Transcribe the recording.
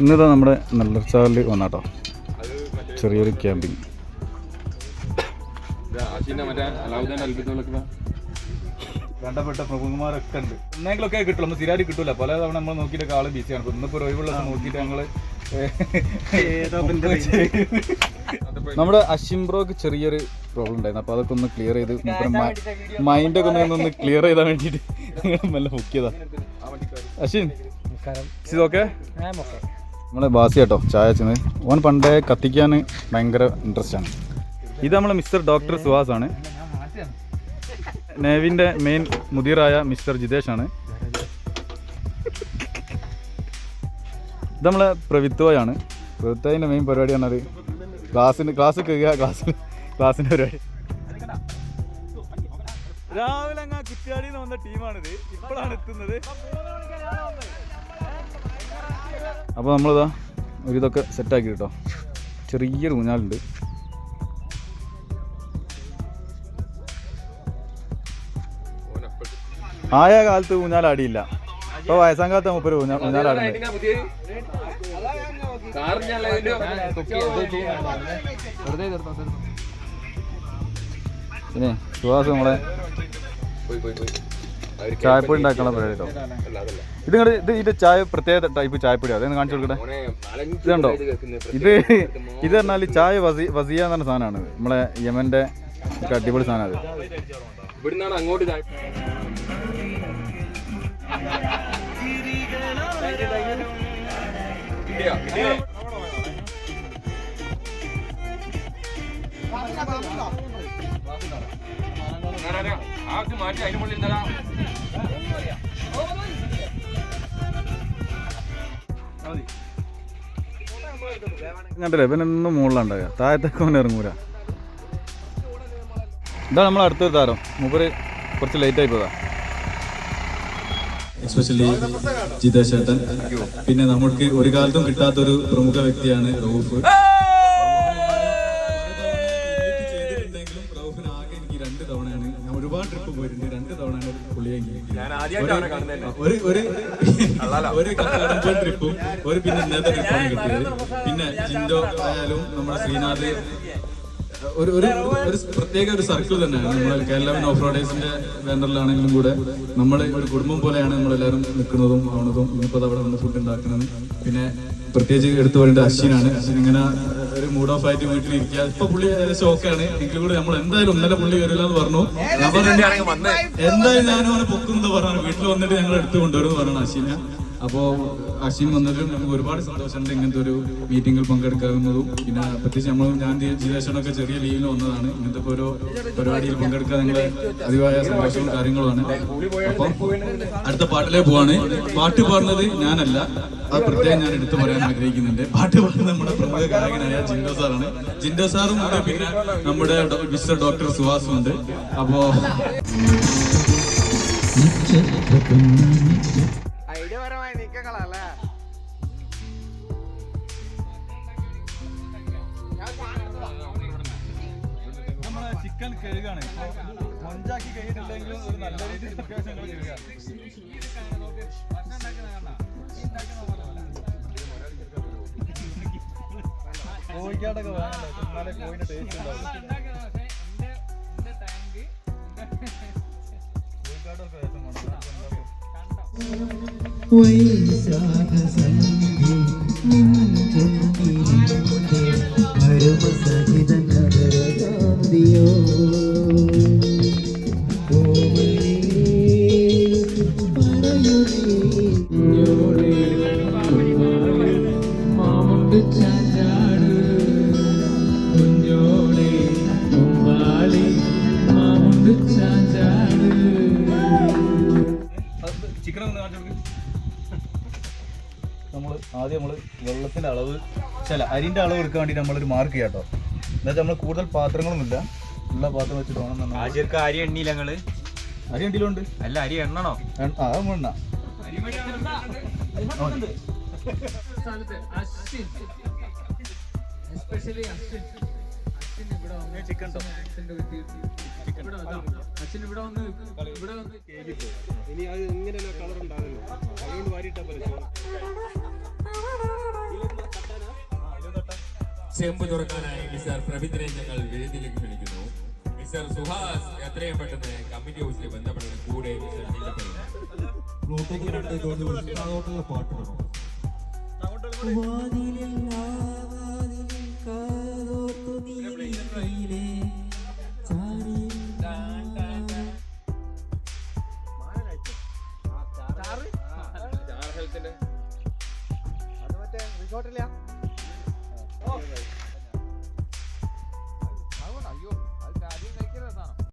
ഇന്നിതാ നമ്മുടെ നെല്ലർച്ചാലിൽ വന്നാട്ടോ ചെറിയൊരു ക്യാമ്പിങ്. വേണ്ടപ്പെട്ട പ്രമുഖന്മാരൊക്കെ ഉണ്ട്. എന്തെങ്കിലുമൊക്കെ കിട്ടുള്ളൂ, നമ്മൾ സ്ഥിരമായിട്ട് കിട്ടൂല. പല തവണ നമ്മൾ നോക്കിയിട്ടൊക്കെ ആള് ബിസിയാണ്. ഇന്നിപ്പോൾ ഒഴിവുള്ള നോക്കിയിട്ട് ഞങ്ങൾ നമ്മുടെ അഷിംബ്രോക്ക് ചെറിയൊരു പ്രോബ്ലം ഉണ്ടായിരുന്നു. അപ്പോൾ അതൊക്കെ ഒന്ന് ക്ലിയർ ചെയ്ത് മൈൻഡൊക്കെ ഒന്ന് ക്ലിയർ ചെയ്താൻ വേണ്ടിയിട്ട് മെല്ലെ ബുക്ക് ചെയ്താ. അശ്വിൻ ഇതൊക്കെ നമ്മളെ ബാസി കേട്ടോ ചായ ചെന്ന് ഓൻ പണ്ടേ കത്തിക്കാൻ ഭയങ്കര ഇൻട്രസ്റ്റ് ആണ്. ഇത് നമ്മളെ മിസ്റ്റർ ഡോക്ടർ സുഹാസ് ആണ്. നേവിൻ്റെ മെയിൻ മുദീറായ മിസ്റ്റർ ജിതേഷ് ആണ്. ഇത് നമ്മളെ പ്രവിത്വയാണ്. പ്രവിത്വൻ്റെ മെയിൻ പരിപാടി പറഞ്ഞാൽ ക്ലാസ് കഴിയുക, ക്ലാസ്സിൻ്റെ പരിപാടി. രാവിലെ അങ്ങ് കുറ്റ്യാടിയിൽ നിന്ന് വന്ന ടീമാണിത്. ഇപ്പോഴാണ് എത്തുന്നത്. അപ്പോൾ നമ്മളിതാ ഒരിതൊക്കെ സെറ്റാക്കി കേട്ടോ. ചെറിയൊരു ഊഞ്ഞാലുണ്ട്. ആയ കാലത്ത് ഊഞ്ഞാലാടിയില്ല. ഇപ്പോൾ വയസ്സാം കാലത്ത് മുപ്പര് ഊഞ്ഞാലാടുന്നത്. പിന്നെ സുഹാസ് നമ്മളെ ചായപ്പൊടി ഉണ്ടാക്കാനുള്ള പരിപാടി കേട്ടോ. ഇത് ചായ പ്രത്യേക ടൈപ്പ് ചായപ്പൊടി. അതൊന്ന് കാണിച്ചു കൊടുക്കട്ടെ. ഇതുണ്ടോ? ഇത് പറഞ്ഞാൽ ചായ വസിയ എന്ന് പറഞ്ഞ സാധനമാണ്. നമ്മളെ യമൻ്റെ അടിപൊളി സാധനം. അത് ഇവിടുന്നാണ് അങ്ങോട്ട് മാറ്റി അതിന് മുകളിൽ കണ്ടില്ലേ? ഇവനൊന്നും മുകളിലുണ്ടാകുക, താഴത്തേക്ക് അവൻ ഇറങ്ങൂല. ഇതാണ് നമ്മൾ അടുത്തൊരു താരം. മൂപ്പര് കുറച്ച് ലേറ്റായി പോയതാ. എസ്പെഷ്യലി ജിതേഷ് ചേട്ടൻ. പിന്നെ നമുക്ക് ഒരു കാലത്തും കിട്ടാത്തൊരു പ്രമുഖ വ്യക്തിയാണ് റൌഫ്. റൌഫിന് ആകെ എനിക്ക് 2 തവണയാണ്, ഞാൻ ഒരുപാട് ട്രിപ്പ് പോയിട്ടുണ്ട്, 2 തവണയാണ് പുള്ളിയെങ്കിൽ ഒരു കക്കാടംപൊയിൽ ട്രിപ്പും പിന്നെ ഇന്നത്തെ ട്രിപ്പാണ് കിട്ടിയത്. പിന്നെ ജിൻഡോ ആയാലും നമ്മുടെ ശ്രീനാഥ് ഒരു പ്രത്യേക ഒരു സർക്കിൾ തന്നെയാണ്. നമ്മൾ കേരള ഓഫ് റോഡേഴ്സിന്റെ ബാനറിലാണെങ്കിലും കൂടെ നമ്മൾ ഒരു കുടുംബം പോലെയാണ് നമ്മളെല്ലാവരും നിൽക്കുന്നതും ആവുന്നതും. ഇന്നിപ്പോൾ അവിടെ വന്ന് ഫുഡ് ഉണ്ടാക്കുന്നതും. പിന്നെ പ്രത്യേകിച്ച് എടുത്തു പറയേണ്ടത് അശ്വിനാണ്. അശ്വിൻ ഇങ്ങനെ ഒരു മൂഡ് ഓഫ് ആയിട്ട് വീട്ടിലിരിക്കുക. ഇപ്പൊ പുള്ളി ഷോക്കാണ്. എങ്കിലും കൂടെ നമ്മൾ എന്തായാലും ഇന്നലെ പുള്ളി വരില്ല എന്ന് പറഞ്ഞു. എന്തായാലും ഞാനും അവനെ പൊക്കുന്നത് പറഞ്ഞു. വീട്ടിൽ വന്നിട്ട് ഞങ്ങൾ എടുത്തു കൊണ്ടുവരുമെന്ന് പറഞ്ഞു അശ്വിന. അപ്പോൾ അശ്വിൻ വന്നതിലും നമുക്ക് ഒരുപാട് സന്തോഷമുണ്ട് ഇങ്ങനത്തെ ഒരു മീറ്റിങ്ങിൽ പങ്കെടുക്കാവുന്നതും. പിന്നെ പ്രത്യേകിച്ച് ഞാൻ ജിതേഷനൊക്കെ ചെറിയ ലീവിൽ വന്നതാണ്. ഇങ്ങനത്തെ ഓരോ പരിപാടിയിൽ പങ്കെടുക്കാൻ നിങ്ങളെ അതിവായ സന്തോഷവും കാര്യങ്ങളുമാണ്. അപ്പം അടുത്ത പാട്ടിലേക്ക് പോവാണ്. പാട്ട് പാടുന്നത് ഞാനല്ല, അത് പ്രത്യേകം ഞാൻ എടുത്തു പറയാൻ ആഗ്രഹിക്കുന്നുണ്ട്. പാട്ട് പാടുന്നത് നമ്മുടെ പ്രമുഖ ഗായകനായ ജിൻഡോ സാറാണ്. ജിൻഡോ സാറും ഉണ്ട്, പിന്നെ നമ്മുടെ മിസ്റ്റർ ഡോക്ടർ സുഹാസും ഉണ്ട്. അപ്പോ ചിക്കൻ കഴുകാണ്. മൊഞ്ചാക്കി കഴിഞ്ഞിട്ടില്ലെങ്കിലും ഒരു നല്ല രീതിയിൽ കോഴിക്കാടൊക്കെ വേണല്ലോ, എന്നാലേ കോഴിന്റെ ടേസ്റ്റ് ഉണ്ടാവും. കോഴിക്കാടൊക്കെ വേഷം ആദ്യം നമ്മൾ വെള്ളത്തിൻ്റെ അളവ് അരിൻ്റെ അളവ് എടുക്കാൻ വേണ്ടി നമ്മളൊരു മാർക്ക് ചെയ്യാം കേട്ടോ. എന്നുവെച്ചാൽ നമ്മൾ കൂടുതൽ പാത്രങ്ങളൊന്നുമില്ല, ഉള്ള പാത്രം വെച്ചിട്ട് വേണം. അരി എണ്ണിയില്ല ഞങ്ങള്? അരി എണ്ണിയിലുണ്ട്. അല്ല, അരി എണ്ണണോ? എണ്ണ ചിക്കൻ ഇനി അത് ഇങ്ങനെ കളർ ഉണ്ടാവില്ല, അതുകൊണ്ട് വാരിയിട്ടാ പോലെ. ചെമ്പ് തുറക്കാനായി മിസ്റ്റർ പ്രഭിത്തിനെ ഞങ്ങൾ വേദിയിലേക്ക് ക്ഷണിക്കുന്നു. മിസ്റ്റർ സുഹാസ് എത്രയും പെട്ടെന്ന് കമ്മിറ്റി ഹൗസിൽ ബന്ധപ്പെടുന്ന കൂടെ മിസ്റ്റർ ജില്ലപ്പെടുന്നു. അത് മറ്റേ റിസോർട്ടില്ല